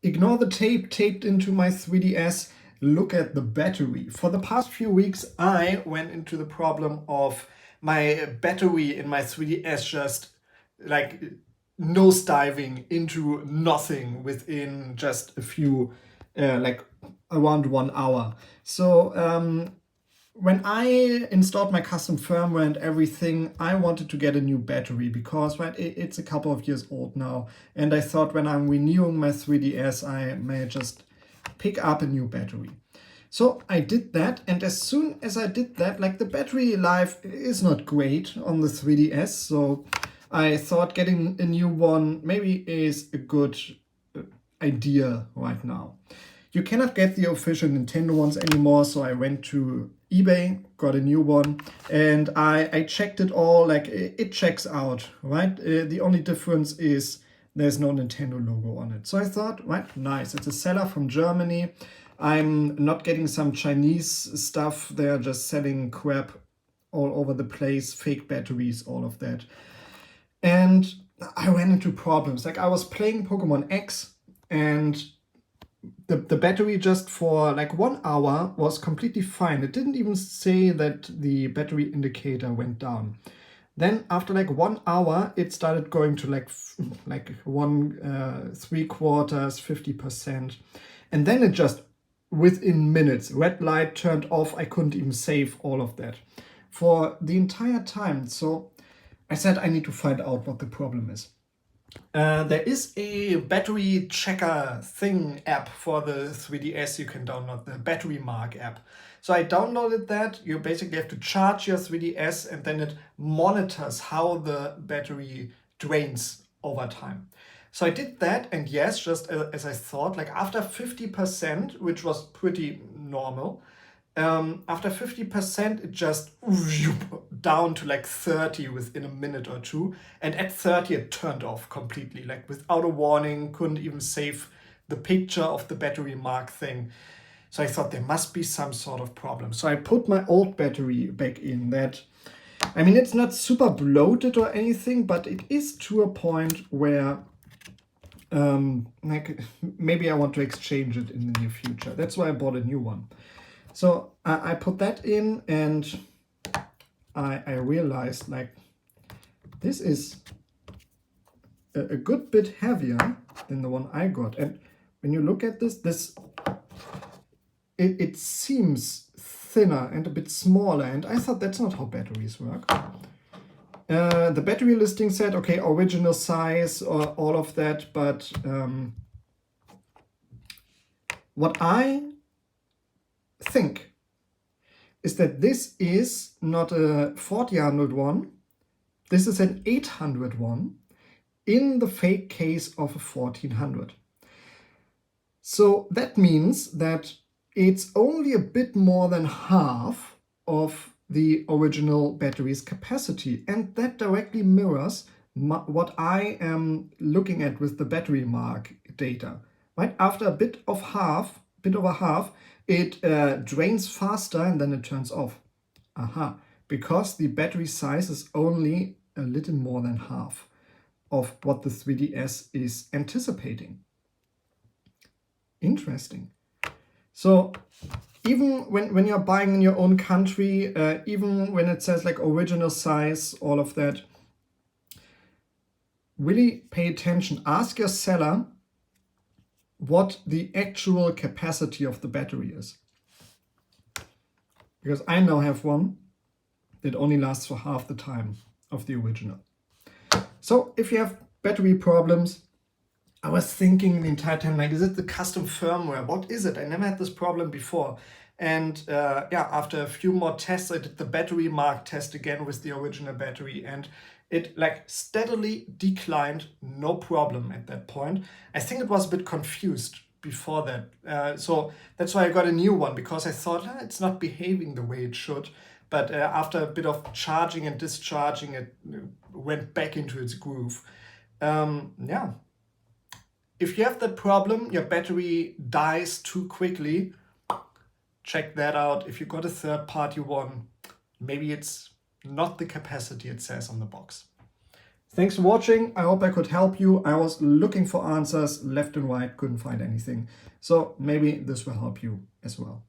Ignore the tape taped into my 3DS. Look at the battery. For the past few weeks, I went into the problem of my battery in my 3DS just like nosediving into nothing within just a few, like around 1 hour. So when I installed my custom firmware and everything, I wanted to get a new battery because it's a couple of years old now. And I thought when I'm renewing my 3DS, I may just pick up a new battery. So I did that, and as soon as I did that, like the battery life is not great on the 3DS, so I thought getting a new one maybe is a good idea right now. You cannot get the official Nintendo ones anymore, so I went to eBay, got a new one, and I checked it all, like it checks out, right? The only difference is there's no Nintendo logo on it. So I thought, right, nice. It's a seller from Germany. I'm not getting some Chinese stuff. They're just selling crap all over the place, fake batteries, all of that. And I ran into problems. Like I was playing Pokemon X and the battery just for like 1 hour was completely fine. It didn't even say that the battery indicator went down. Then after like 1 hour, it started going to like 1.75, 50%. And then it just, within minutes, red light turned off. I couldn't even save all of that for the entire time. So I said I need to find out what the problem is. There is a battery checker thing app for the 3DS you can download, the Battery Mark app. So I downloaded that. You basically have to charge your 3DS and then it monitors how the battery drains over time. So I did that, and yes, just as I thought, like after 50%, which was pretty normal, after 50%, it just down to like 30 within a minute or two. And at 30, it turned off completely, like without a warning, couldn't even save the picture of the battery mark thing. So I thought there must be some sort of problem. So I put my old battery back in that. I mean, it's not super bloated or anything, but it is to a point where like maybe I want to exchange it in the near future. That's why I bought a new one. So I put that in, and I realized like this is a good bit heavier than the one I got. And when you look at this, it seems thinner and a bit smaller. And I thought that's not how batteries work. The battery listing said, okay, original size or all of that, but what I think is that this is not a 4000 one, this is an 800 one in the fake case of a 1400. So that means that it's only a bit more than half of the original battery's capacity, and that directly mirrors what I am looking at with the battery mark data. Right after a bit over half, it drains faster and then it turns off. Aha, because the battery size is only a little more than half of what the 3DS is anticipating. Interesting. So even when you're buying in your own country, even when it says like original size, all of that, really pay attention. Ask your seller what the actual capacity of the battery is. Because I now have one that only lasts for half the time of the original. So if you have battery problems, I was thinking the entire time, like, is it the custom firmware? What is it? I never had this problem before. And yeah, after a few more tests, I did the battery mark test again with the original battery, and it like steadily declined, no problem at that point. I think it was a bit confused before that. So that's why I got a new one, because I thought it's not behaving the way it should. But after a bit of charging and discharging, it went back into its groove. Yeah. If you have that problem, your battery dies too quickly, check that out. If you got a third-party one, maybe it's not the capacity it says on the box. Thanks for watching. I hope I could help you. I was looking for answers left and right, couldn't find anything. So maybe this will help you as well.